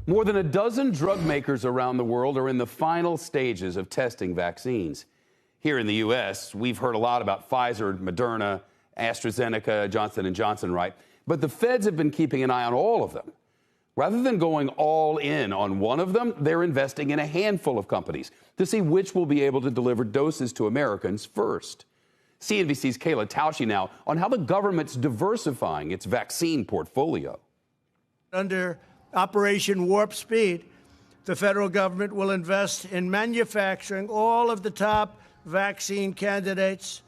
More than a dozen drug makers around the world are in the final stages of testing vaccines. Here in the U.S., we've heard a lot about Pfizer, Moderna, AstraZeneca, Johnson & Johnson, right? But the feds have been keeping an eye on all of them. Rather than going all in on one of them, they're investing in a handful of companies to see which will be able to deliver doses to Americans first. CNBC's Kayla Tausche now on how the government's diversifying its vaccine portfolio. Under Operation Warp Speed, the federal government will invest in manufacturing all of the top vaccine candidates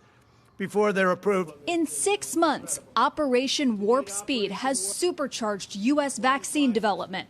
before they're approved. In 6 months, Operation Warp Speed has supercharged U.S. vaccine development,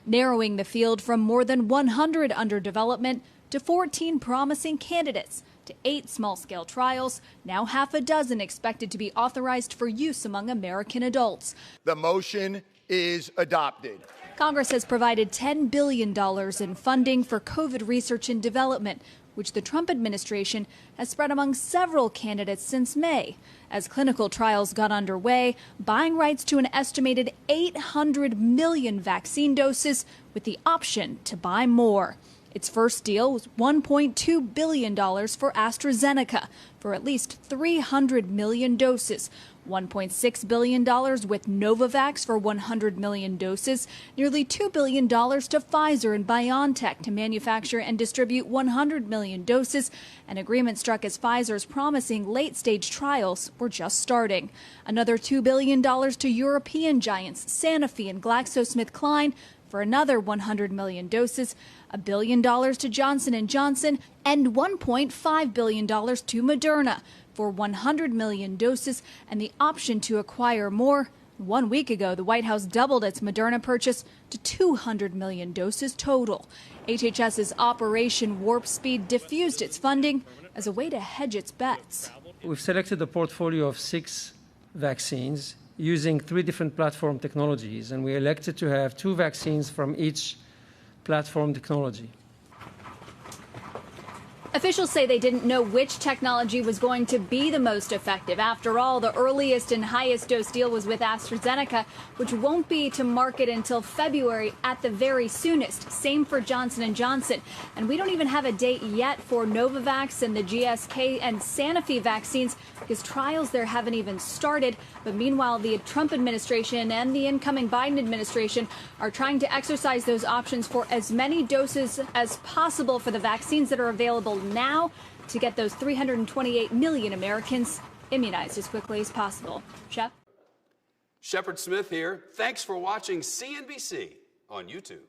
narrowing the field from more than 100 under development to 14 promising candidates to 8 small-scale trials, now half a dozen expected to be authorized for use among American adults. The motion is adopted. Congress has provided $10 billion in funding for COVID research and development, which the Trump administration has spread among several candidates since May. As clinical trials got underway, buying rights to an estimated 800 million vaccine doses with the option to buy more. Its first deal was $1.2 billion for AstraZeneca for at least 300 million doses, $1.6 billion with Novavax for 100 million doses, nearly $2 billion to Pfizer and BioNTech to manufacture and distribute 100 million doses, an agreement struck as Pfizer's promising late-stage trials were just starting. Another $2 billion to European giants Sanofi and GlaxoSmithKline for another 100 million doses, $1 billion to Johnson & Johnson, and $1.5 billion to Moderna for 100 million doses and the option to acquire more. 1 week ago, the White House doubled its Moderna purchase to 200 million doses total. HHS's Operation Warp Speed diffused its funding as a way to hedge its bets. We've selected a portfolio of 6 vaccines using 3 different platform technologies, and we elected to have 2 vaccines from each platform technology. Officials say they didn't know which technology was going to be the most effective. After all, the earliest and highest dose deal was with AstraZeneca, which won't be to market until February at the very soonest. Same for Johnson & Johnson. And we don't even have a date yet for Novavax and the GSK and Sanofi vaccines because trials there haven't even started. But meanwhile, the Trump administration and the incoming Biden administration are trying to exercise those options for as many doses as possible for the vaccines that are available now to get those 328 million Americans immunized as quickly as possible. Shep? Shepard Smith here. Thanks for watching CNBC on YouTube.